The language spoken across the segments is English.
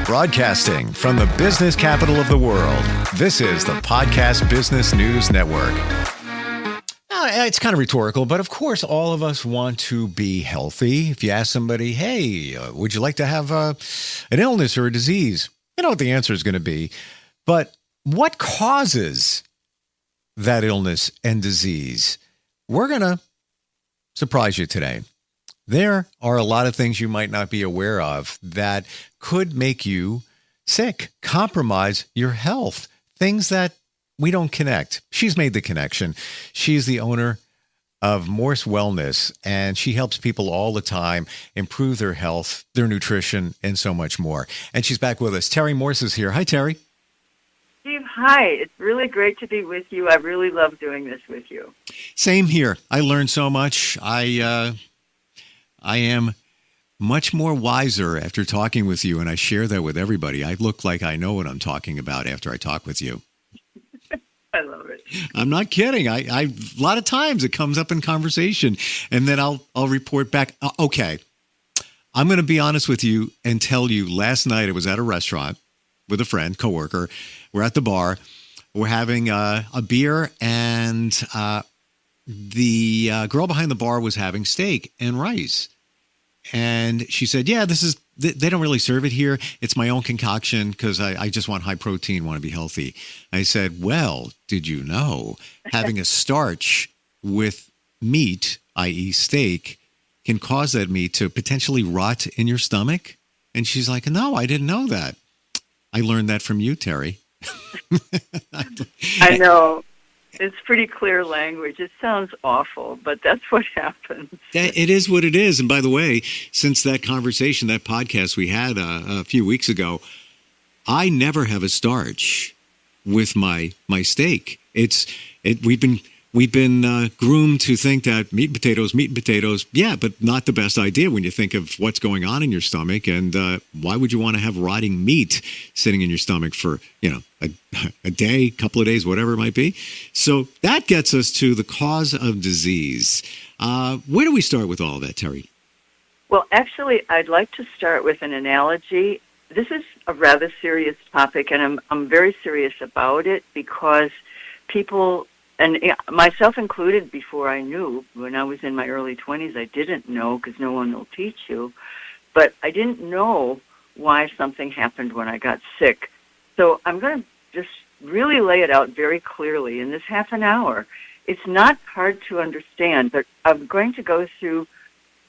Broadcasting from the business capital of the world, this is the Podcast Business News Network. It's kind of rhetorical, but of course, all of us want to be healthy. If you ask somebody, hey, would you like to have an illness or a disease? You know what the answer is going to be. But what causes that illness and disease? We're going to surprise you today. There are a lot of things you might not be aware of that could make you sick, compromise your health, things that we don't connect. She's made the connection. She's the owner of Morse Wellness, and she helps people all the time improve their health, their nutrition, and so much more. And she's back with us. Terry Morse is here. Hi, Terry. Steve, hi. It's really great to be with you. I really love doing this with you. Same here. I learned so much. I am much more wiser after talking with you, and I share that with everybody. I look like I know what I'm talking about after I talk with you. I love it. I'm not kidding. I a lot of times it comes up in conversation, and then I'll report back. Okay, I'm going to be honest with you and tell you. Last night I was at a restaurant with a friend, coworker. We're at the bar. We're having a beer, and the girl behind the bar was having steak and rice. And she said, yeah, they don't really serve it here. It's my own concoction because I just want high protein, want to be healthy. I said, well, did you know having a starch with meat, i.e. steak, can cause that meat to potentially rot in your stomach? And she's like, no, I didn't know that. I learned that from you, Terry. I know. It's pretty clear language. It sounds awful, but that's what happens. It is what it is. And by the way, since that conversation, that podcast we had a few weeks ago, I never have a starch with my steak. We've been groomed to think that meat and potatoes, yeah, but not the best idea when you think of what's going on in your stomach. And why would you want to have rotting meat sitting in your stomach for, a day, couple of days, whatever it might be? So that gets us to the cause of disease. Where do we start with all of that, Terry? Well, actually, I'd like to start with an analogy. This is a rather serious topic, and I'm very serious about it because people, and myself included, before I knew, when I was in my early 20s, I didn't know because no one will teach you, but I didn't know why something happened when I got sick. So I'm going to just really lay it out very clearly in this half an hour. It's not hard to understand, but I'm going to go through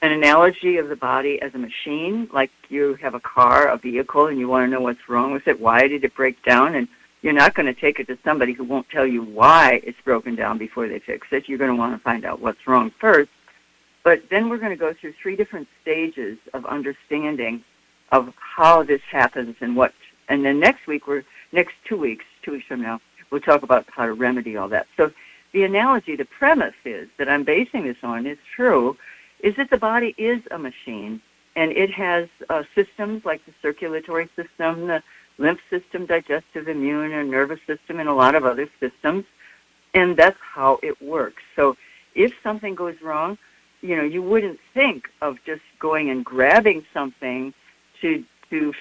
an analogy of the body as a machine, like you have a car, a vehicle, and you want to know what's wrong with it. Why did it break down? And you're not going to take it to somebody who won't tell you why it's broken down before they fix it. You're going to want to find out what's wrong first. But then we're going to go through three different stages of understanding of how this happens and what. And then next 2 weeks from now, we'll talk about how to remedy all that. So the analogy, the premise is that I'm basing this on is true, is that the body is a machine, and it has systems like the circulatory system, the lymph system, digestive, immune, and nervous system, and a lot of other systems, and that's how it works. So if something goes wrong, you wouldn't think of just going and grabbing something to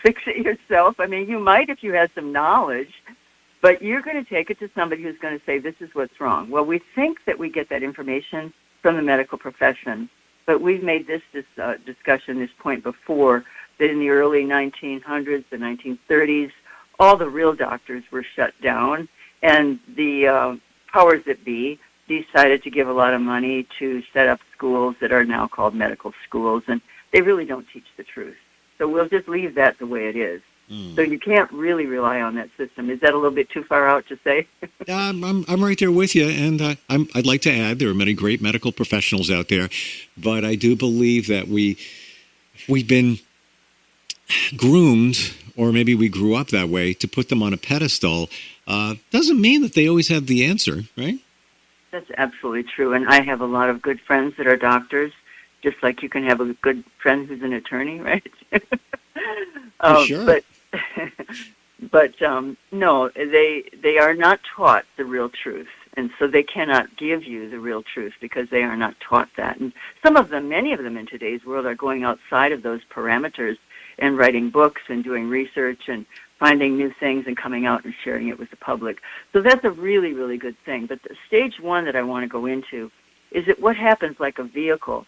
fix it yourself. I mean, you might if you had some knowledge, but you're going to take it to somebody who's going to say, this is what's wrong. Well, we think that we get that information from the medical profession, but we've made this discussion, this point before, that in the early 1900s, the 1930s, all the real doctors were shut down, and the powers that be decided to give a lot of money to set up schools that are now called medical schools, and they really don't teach the truth. So we'll just leave that the way it is. So you can't really rely on that system. Is that a little bit too far out to say? I'm right there with you, and I'd like to add there are many great medical professionals out there, but I do believe that we've been groomed, or maybe we grew up that way, to put them on a pedestal. Doesn't mean that they always have the answer, right? That's absolutely true, and I have a lot of good friends that are doctors, just like you can have a good friend who's an attorney, right? Sure. But no, they are not taught the real truth, and so they cannot give you the real truth because they are not taught that. And some of them, many of them in today's world, are going outside of those parameters and writing books and doing research and finding new things and coming out and sharing it with the public. So that's a really, really good thing. But the stage one that I want to go into is that what happens like a vehicle.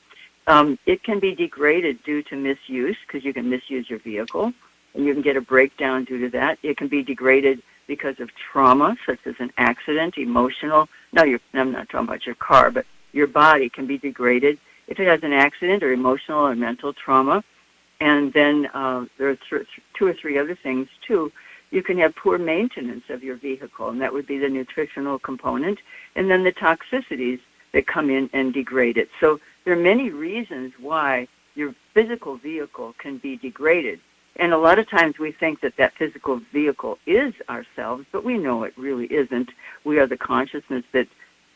It can be degraded due to misuse, because you can misuse your vehicle, and you can get a breakdown due to that. It can be degraded because of trauma, such as an accident, emotional. I'm not talking about your car, but your body can be degraded if it has an accident or emotional or mental trauma. And then there are two or three other things, too. You can have poor maintenance of your vehicle, and that would be the nutritional component, and then the toxicities that come in and degrade it. So there are many reasons why your physical vehicle can be degraded. And a lot of times we think that that physical vehicle is ourselves, but we know it really isn't. We are the consciousness that,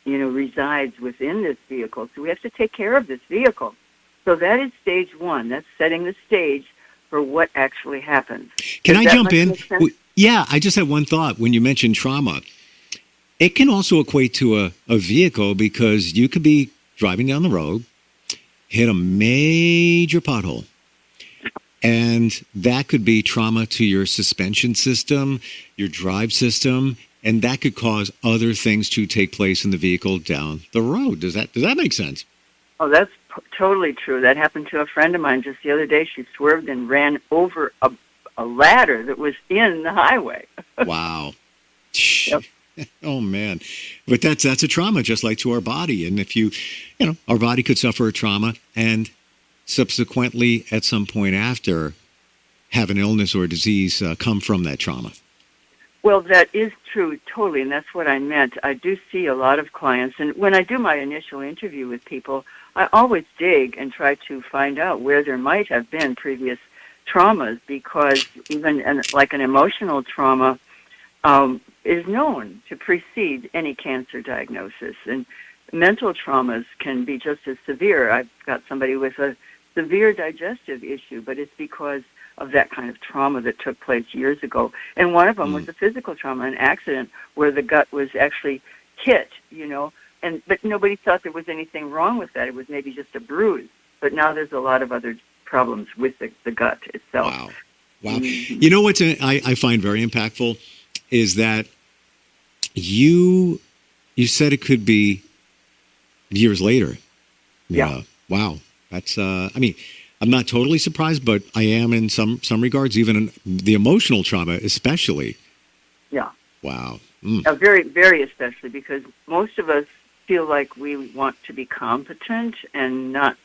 resides within this vehicle. So we have to take care of this vehicle. So that is stage one. That's setting the stage for what actually happens. Can I jump in? Yeah, I just had one thought when you mentioned trauma. It can also equate to a vehicle, because you could be driving down the road, hit a major pothole, and that could be trauma to your suspension system, your drive system, and that could cause other things to take place in the vehicle down the road. Does that make sense? Oh, that's totally true. That happened to a friend of mine just the other day. She swerved and ran over a ladder that was in the highway. Wow. Yep. Oh, man. But that's a trauma, just like to our body. And if our body could suffer a trauma and subsequently at some point after have an illness or disease come from that trauma. Well, that is true, totally, and that's what I meant. I do see a lot of clients, and when I do my initial interview with people, I always dig and try to find out where there might have been previous traumas, because even like an emotional trauma is known to precede any cancer diagnosis, and mental traumas can be just as severe. I've got somebody with a severe digestive issue, but it's because of that kind of trauma that took place years ago. And one of them was a physical trauma, an accident where the gut was actually hit, but nobody thought there was anything wrong with that. It was maybe just a bruise. But now there's a lot of other problems with the gut itself. Wow. You know what I find very impactful is that you said it could be years later. Yeah. Wow. That's, I'm not totally surprised, but I am in some regards, even in the emotional trauma especially. Yeah. Wow. Very, very especially, because most of us feel like we want to be competent and not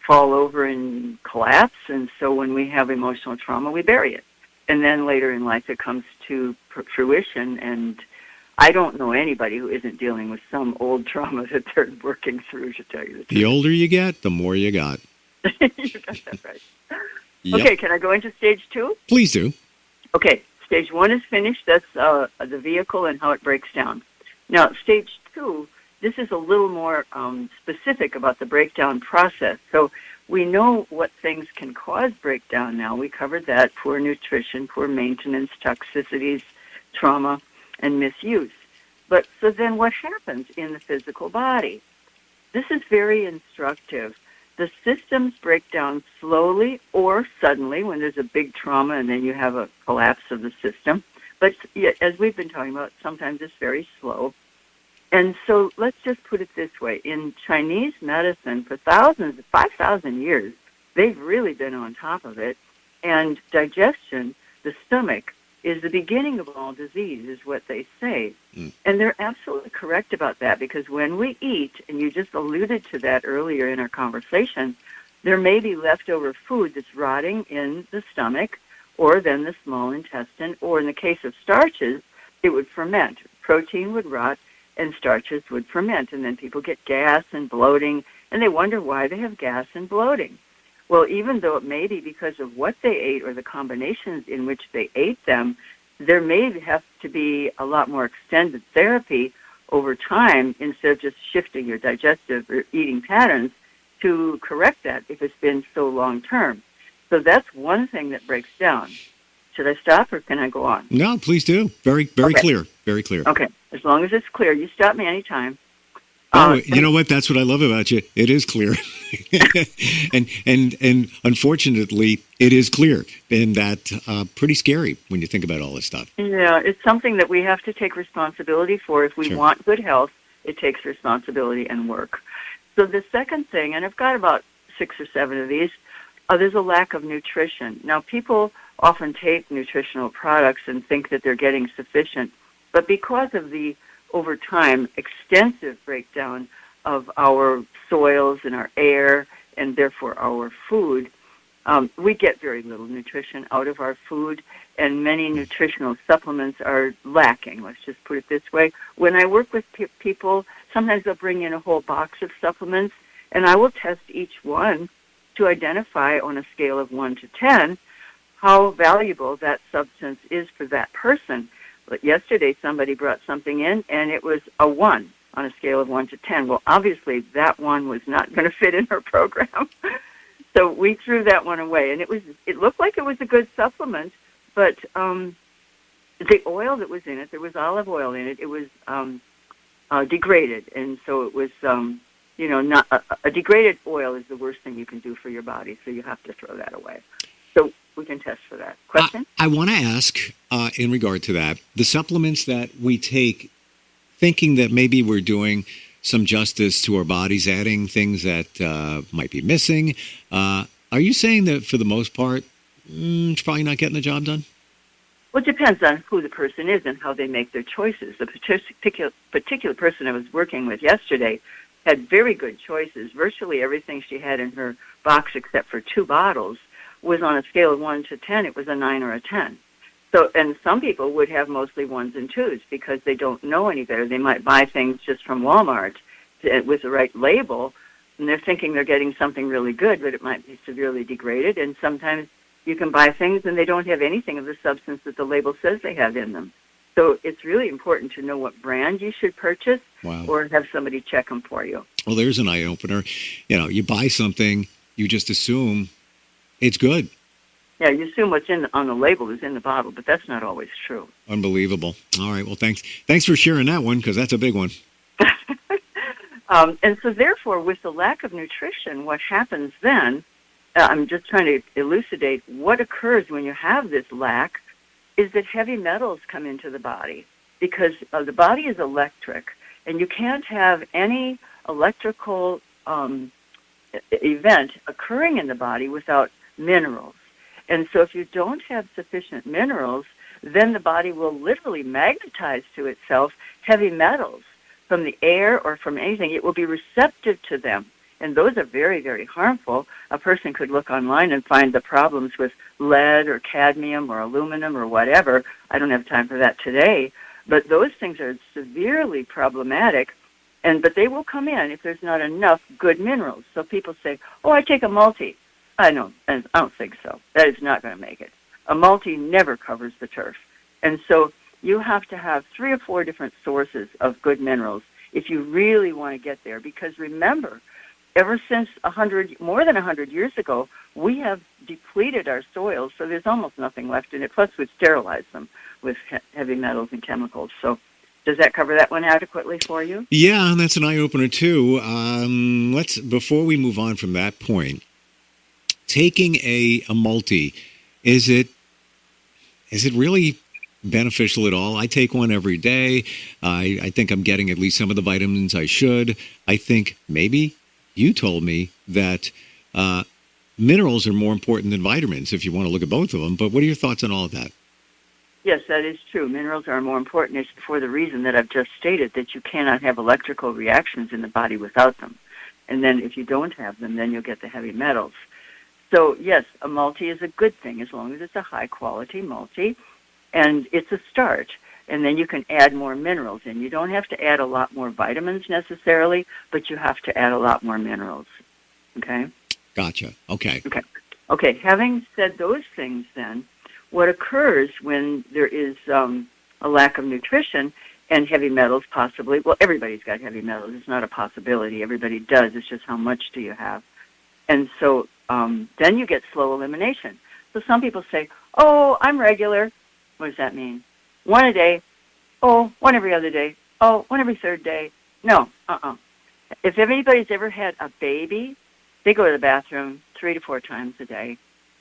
fall over and collapse. And so when we have emotional trauma, we bury it. And then later in life, it comes to fruition. And I don't know anybody who isn't dealing with some old trauma that they're working through, to tell you the truth. The older you get, the more you got. You got that right. Yep. Okay, can I go into stage two? Please do. Okay, stage one is finished. That's the vehicle and how it breaks down. Now, stage two, this is a little more specific about the breakdown process. So we know what things can cause breakdown now. We covered that: poor nutrition, poor maintenance, toxicities, trauma, and misuse. But so then what happens in the physical body? This is very instructive. The systems break down slowly or suddenly when there's a big trauma, and then you have a collapse of the system. But as we've been talking about, sometimes it's very slow. And so let's just put it this way. In Chinese medicine, for 5,000 years, they've really been on top of it. And digestion, the stomach, is the beginning of all disease, is what they say. And they're absolutely correct about that, because when we eat, and you just alluded to that earlier in our conversation, there may be leftover food that's rotting in the stomach, or then the small intestine, or in the case of starches, it would ferment. Protein would rot, and starches would ferment, and then people get gas and bloating, and they wonder why they have gas and bloating. Well, even though it may be because of what they ate or the combinations in which they ate them, there may have to be a lot more extended therapy over time instead of just shifting your digestive or eating patterns to correct that if it's been so long term. So that's one thing that breaks down. Should I stop or can I go on? No, please do. Very, very clear. Very clear. Okay. As long as it's clear, you stop me anytime. Oh, you know what? That's what I love about you. It is clear, and unfortunately, it is clear, and that pretty scary when you think about all this stuff. Yeah, it's something that we have to take responsibility for. If we Sure. want good health, it takes responsibility and work. So the second thing, and I've got about 6 or 7 of these, there's a lack of nutrition. Now, people often take nutritional products and think that they're getting sufficient, but because of the, over time, extensive breakdown of our soils and our air and therefore our food, we get very little nutrition out of our food, and many nutritional supplements are lacking. Let's just put it this way. When I work with people, sometimes they'll bring in a whole box of supplements, and I will test each one to identify on a scale of 1 to 10 how valuable that substance is for that person. But yesterday somebody brought something in, and it was a 1 on a scale of 1 to 10. Well, obviously that one was not going to fit in her program. So we threw that one away, and it looked like it was a good supplement, but the oil that was in it, there was olive oil in it, it was degraded, and so it was, not a degraded oil is the worst thing you can do for your body, so you have to throw that away. So we can test for that. Question? I want to ask, in regard to that, the supplements that we take, thinking that maybe we're doing some justice to our bodies, adding things that might be missing. Are you saying that for the most part, it's probably not getting the job done? Well, it depends on who the person is and how they make their choices. The particular person I was working with yesterday had very good choices. Virtually everything she had in her box except for 2 bottles was on a scale of 1 to 10. It was a 9 or a 10. So, and some people would have mostly 1s and 2s because they don't know any better. They might buy things just from Walmart with the right label, and they're thinking they're getting something really good, but it might be severely degraded. And sometimes you can buy things and they don't have anything of the substance that the label says they have in them. So it's really important to know what brand you should purchase. Wow. Or have somebody check them for you. Well, there's an eye-opener. You buy something, you just assume it's good. Yeah, you assume what's on the label is in the bottle, but that's not always true. Unbelievable. All right, well, thanks for sharing that one, because that's a big one. And so therefore, with the lack of nutrition, what happens then, I'm just trying to elucidate what occurs when you have this lack, is that heavy metals come into the body, because the body is electric, and you can't have any electrical event occurring in the body without minerals. And so if you don't have sufficient minerals, then the body will literally magnetize to itself heavy metals from the air or from anything. It will be receptive to them. And those are very, very harmful. A person could look online and find the problems with lead or cadmium or aluminum or whatever. I don't have time for that today. But those things are severely problematic. But they will come in if there's not enough good minerals. So people say, oh, I take a multi. I don't think so. That is not going to make it. A multi never covers the turf. And so you have to have 3 or 4 different sources of good minerals if you really want to get there. Because remember, ever since more than 100 years ago, we have depleted our soils, so there's almost nothing left in it. Plus, we sterilize them with heavy metals and chemicals. So does that cover that one adequately for you? Yeah, and that's an eye-opener, too. Before we move on from that point, taking a multi, is it really beneficial at all? I take one every day. I think I'm getting at least some of the vitamins I should. I think maybe you told me that minerals are more important than vitamins if you want to look at both of them. But what are your thoughts on all of that? Yes, that is true. Minerals are more important. It's for the reason that I've just stated, that you cannot have electrical reactions in the body without them. And then if you don't have them, then you'll get the heavy metals. So, yes, a multi is a good thing as long as it's a high-quality multi, and it's a start. And then you can add more minerals in. You don't have to add a lot more vitamins necessarily, but you have to add a lot more minerals. Okay? Gotcha. Okay. Okay, having said those things then, what occurs when there is a lack of nutrition and heavy metals possibly, well, everybody's got heavy metals. It's not a possibility. Everybody does. It's just how much do you have. And so then you get slow elimination. So some people say, oh, I'm regular. What does that mean? 1 a day. Oh, 1 every other day. Oh, 1 every third day. No, If anybody's ever had a baby, they go to the bathroom 3 to 4 times a day.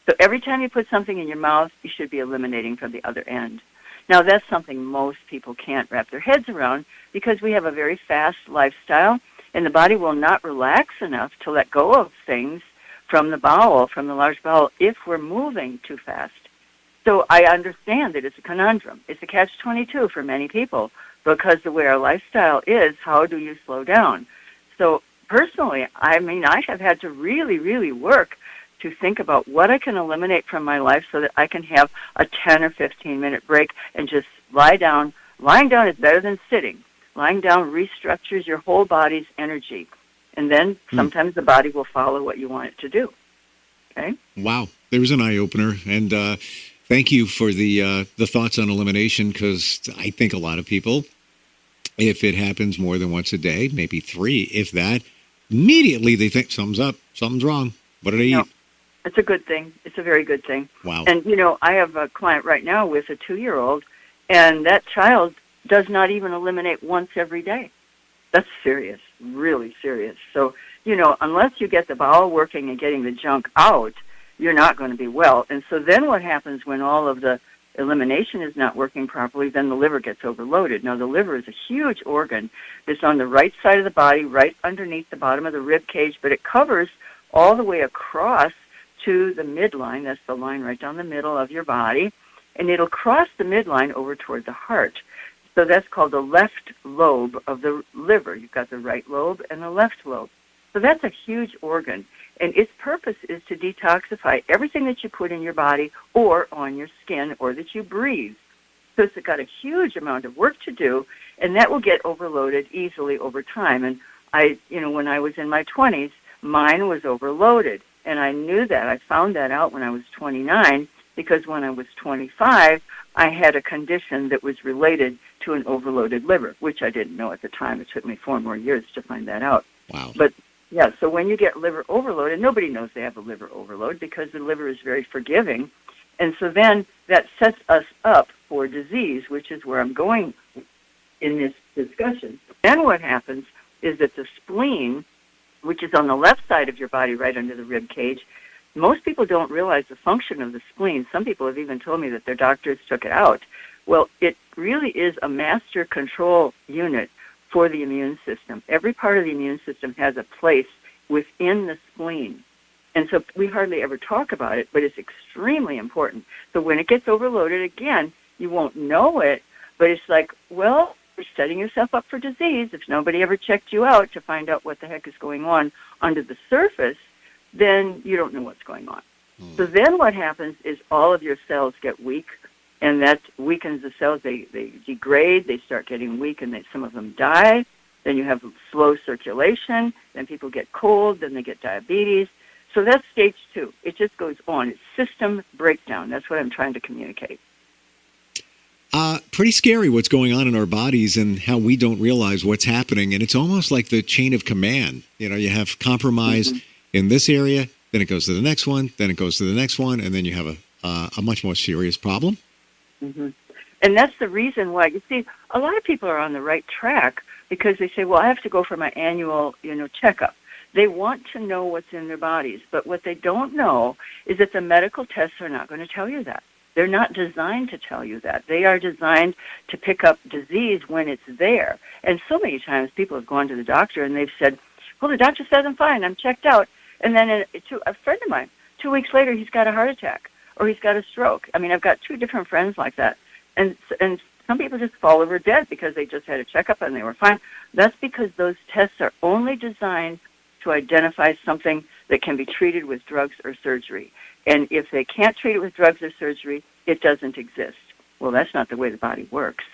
So every time you put something in your mouth, you should be eliminating from the other end. Now, that's something most people can't wrap their heads around because we have a very fast lifestyle, and the body will not relax enough to let go of things from the bowel, from the large bowel, if we're moving too fast. So I understand that it's a conundrum. It's a catch-22 for many people because the way our lifestyle is, how do you slow down? So personally, I mean, I have had to really, really work to think about what I can eliminate from my life so that I can have a 10 or 15-minute break and just lie down. Lying down is better than sitting. Lying down restructures your whole body's energy. And then sometimes the body will follow what you want it to do. Okay? Wow. There's an eye-opener. And thank you for the thoughts on elimination, because I think a lot of people, if it happens more than once a day, maybe 3, if that, immediately they think something's up, something's wrong. What did I eat? It's a good thing. It's a very good thing. Wow. And, you know, I have a client right now with a 2-year-old, and that child does not even eliminate once every day. That's serious, really serious. So, you know, unless you get the bowel working and getting the junk out, you're not going to be well. And so then what happens when all of the elimination is not working properly, then the liver gets overloaded. Now, the liver is a huge organ. It's on the right side of the body, right underneath the bottom of the rib cage, but it covers all the way across to the midline. That's the line right down the middle of your body. And it'll cross the midline over toward the heart. So that's called the left lobe of the liver. You've got the right lobe and the left lobe. So that's a huge organ. And its purpose is to detoxify everything that you put in your body or on your skin or that you breathe. So it's got a huge amount of work to do, and that will get overloaded easily over time. And when I was in my 20s, mine was overloaded. And I knew that. I found that out when I was 29, because when I was 25, I had a condition that was related to an overloaded liver, which I didn't know at the time. It took me 4 more years to find that out. Wow. But, yeah, so when you get liver overload, and nobody knows they have a liver overload because the liver is very forgiving, and so then that sets us up for disease, which is where I'm going in this discussion. Then what happens is that the spleen, which is on the left side of your body, right under the rib cage, most people don't realize the function of the spleen. Some people have even told me that their doctors took it out. Well, it really is a master control unit for the immune system. Every part of the immune system has a place within the spleen. And so we hardly ever talk about it, but it's extremely important. So when it gets overloaded, again, you won't know it, but it's like, well, you're setting yourself up for disease. If nobody ever checked you out to find out what the heck is going on under the surface, then you don't know what's going on. So then what happens is all of your cells get weak, and that weakens the cells. They degrade, they start getting weak, and some of them die. Then you have slow circulation, then people get cold, then they get diabetes. So that's stage 2. It just goes on. It's system breakdown. That's what I'm trying to communicate. Pretty scary what's going on in our bodies and how we don't realize what's happening. And it's almost like the chain of command. You know, you have compromise in this area, then it goes to the next one, then it goes to the next one, and then you have a much more serious problem. And that's the reason why, you see, a lot of people are on the right track because they say, well, I have to go for my annual, checkup. They want to know what's in their bodies, but what they don't know is that the medical tests are not going to tell you that. They're not designed to tell you that. They are designed to pick up disease when it's there. And so many times people have gone to the doctor and they've said, well, the doctor says I'm fine, I'm checked out. And then a friend of mine, 2 weeks later, he's got a heart attack or he's got a stroke. I mean, I've got 2 different friends like that. And some people just fall over dead because they just had a checkup and they were fine. That's because those tests are only designed to identify something that can be treated with drugs or surgery. And if they can't treat it with drugs or surgery, it doesn't exist. Well, that's not the way the body works.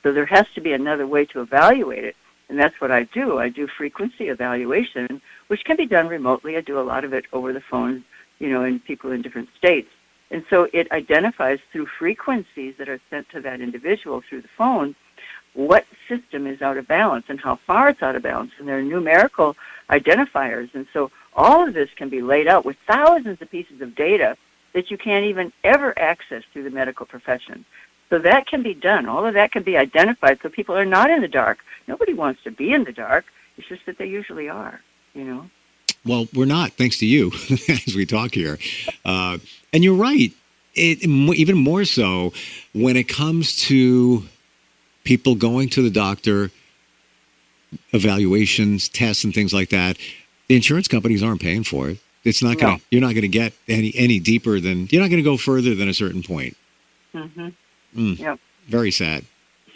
So there has to be another way to evaluate it. And that's what I do. I do frequency evaluation, which can be done remotely. I do a lot of it over the phone, in people in different states. And so it identifies through frequencies that are sent to that individual through the phone what system is out of balance and how far it's out of balance. And there are numerical identifiers. And so all of this can be laid out with thousands of pieces of data that you can't even ever access through the medical profession. So that can be done. All of that can be identified so people are not in the dark. Nobody wants to be in the dark. It's just that they usually are, you know. Well, we're not, thanks to you, as we talk here. And you're right. Even more so when it comes to people going to the doctor, evaluations, tests, and things like that. The insurance companies aren't paying for it. It's not going to. You're not going to get any deeper than. You're not going to go further than a certain point. Mm-hmm. Yep. Very sad.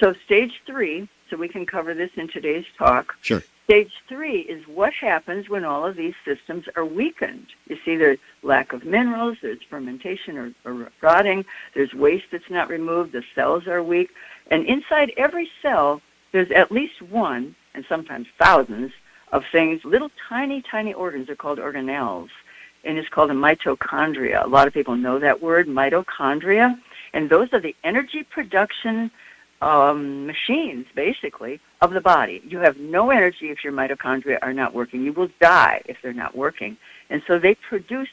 So stage 3. So we can cover this in today's talk. Sure. Stage 3 is what happens when all of these systems are weakened. You see, there's lack of minerals, there's fermentation or rotting, there's waste that's not removed, the cells are weak, and inside every cell, there's at least one, and sometimes thousands, of things, little tiny, tiny organs are called organelles, and it's called a mitochondria. A lot of people know that word, mitochondria, and those are the energy production machines, basically, of the body. You have no energy if your mitochondria are not working. You will die if they're not working. And so they produce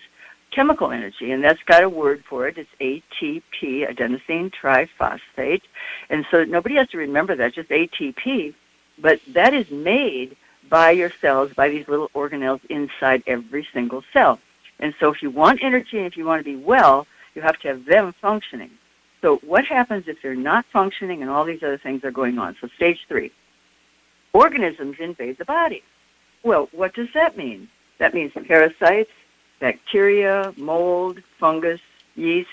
chemical energy, and that's got a word for it. It's ATP, adenosine triphosphate. And so nobody has to remember that, just ATP. But that is made by your cells, by these little organelles inside every single cell. And so if you want energy and if you want to be well, you have to have them functioning. So what happens if they're not functioning and all these other things are going on? So stage 3, organisms invade the body. Well, what does that mean? That means parasites, bacteria, mold, fungus, yeast.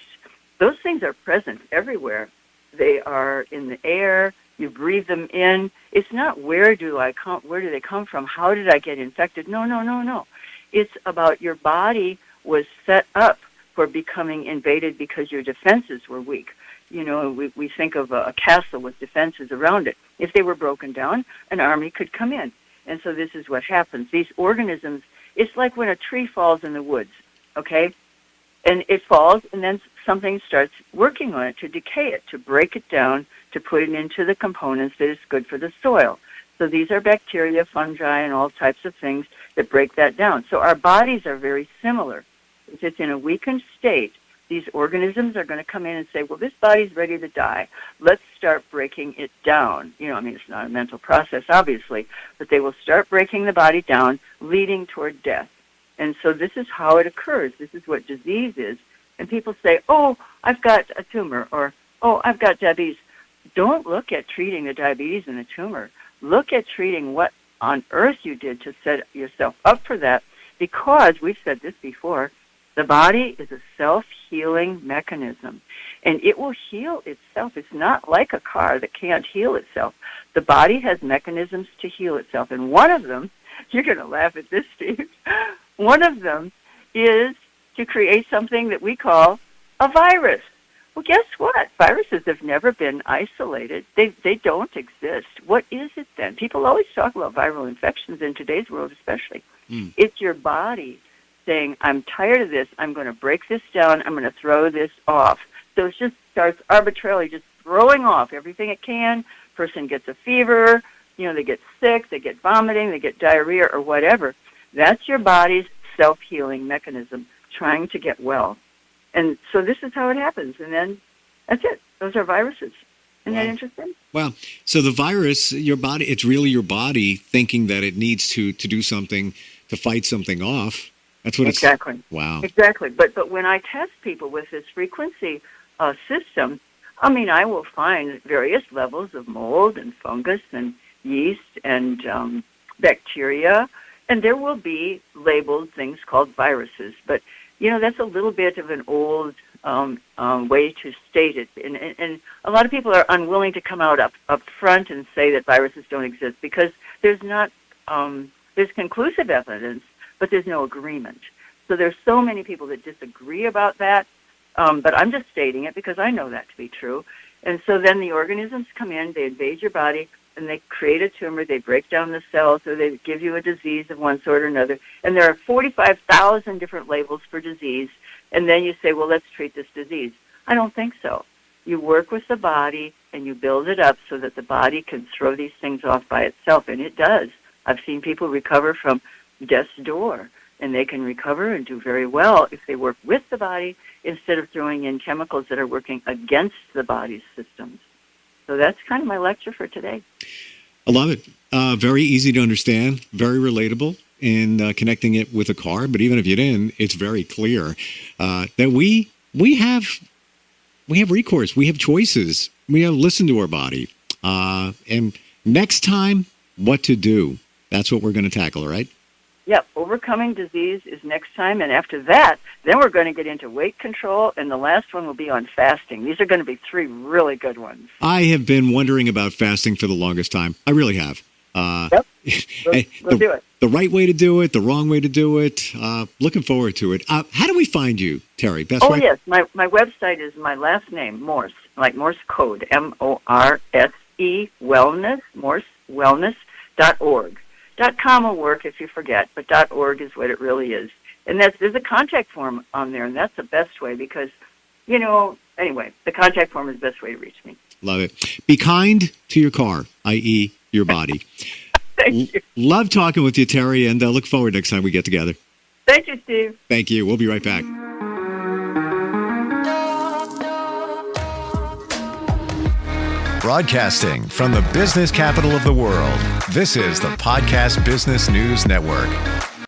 Those things are present everywhere. They are in the air. You breathe them in. It's not where do they come from? How did I get infected? No. It's about your body was set up for becoming invaded because your defenses were weak. You know, we think of a castle with defenses around it. If they were broken down, an army could come in. And so this is what happens. These organisms, it's like when a tree falls in the woods, okay? And it falls, and then something starts working on it to decay it, to break it down, to put it into the components that is good for the soil. So these are bacteria, fungi, and all types of things that break that down. So our bodies are very similar. If it's in a weakened state, these organisms are going to come in and say, well, this body's ready to die. Let's start breaking it down. You know, I mean, it's not a mental process, obviously, but they will start breaking the body down, leading toward death. And so this is how it occurs. This is what disease is. And people say, oh, I've got a tumor, or, oh, I've got diabetes. Don't look at treating the diabetes and the tumor. Look at treating what on earth you did to set yourself up for that, because we've said this before, the body is a self-healing mechanism, and it will heal itself. It's not like a car that can't heal itself. The body has mechanisms to heal itself, and one of them, you're going to laugh at this, Steve, one of them is to create something that we call a virus. Well, guess what? Viruses have never been isolated. They don't exist. What is it then? People always talk about viral infections in today's world especially. It's your body saying, I'm tired of this. I'm going to break this down. I'm going to throw this off. So it just starts arbitrarily just throwing off everything it can. Person gets a fever. You know, they get sick. They get vomiting. They get diarrhea or whatever. That's your body's self-healing mechanism trying to get well. And so this is how it happens. And then that's it. Those are viruses. Isn't that interesting? Well, so the virus, your body, it's really your body thinking that it needs to do something to fight something off. That's what exactly. It's... Wow. Exactly. But when I test people with this frequency system, I mean, I will find various levels of mold and fungus and yeast and bacteria, and there will be labeled things called viruses. But, you know, that's a little bit of an old way to state it. And a lot of people are unwilling to come out up front and say that viruses don't exist because there's not, there's conclusive evidence, but there's no agreement. So there's so many people that disagree about that, but I'm just stating it because I know that to be true. And so then the organisms come in, they invade your body, and they create a tumor, they break down the cells, or they give you a disease of one sort or another. And there are 45,000 different labels for disease, and then you say, well, let's treat this disease. I don't think so. You work with the body, and you build it up so that the body can throw these things off by itself, and it does. I've seen people recover from death's door, and they can recover and do very well if they work with the body instead of throwing in chemicals that are working against the body's systems. So that's kind of my lecture for today. I love it. Very easy to understand, very relatable in connecting it with a car. But even if you didn't, it's very clear that we have recourse. We have choices. We have to listen to our body. And next time, what to do. That's what we're going to tackle, all right? Yep, overcoming disease is next time. And after that, then we're going to get into weight control. And the last one will be on fasting. These are going to be 3 really good ones. I have been wondering about fasting for the longest time. I really have. Yep, we'll do it. The right way to do it, the wrong way to do it. Looking forward to it. How do we find you, Terry? Best way? Yes. My website is my last name, Morse, like Morse code, MORSE, wellness, morsewellness.org. .com will work if you forget, but .org is what it really is. And there's a contact form on there, and that's the best way because, anyway, the contact form is the best way to reach me. Love it. Be kind to your car, i.e. your body. Thank you. Love talking with you, Terry, and look forward next time we get together. Thank you, Steve. Thank you. We'll be right back. Broadcasting from the business capital of the world, this is the Podcast Business News Network.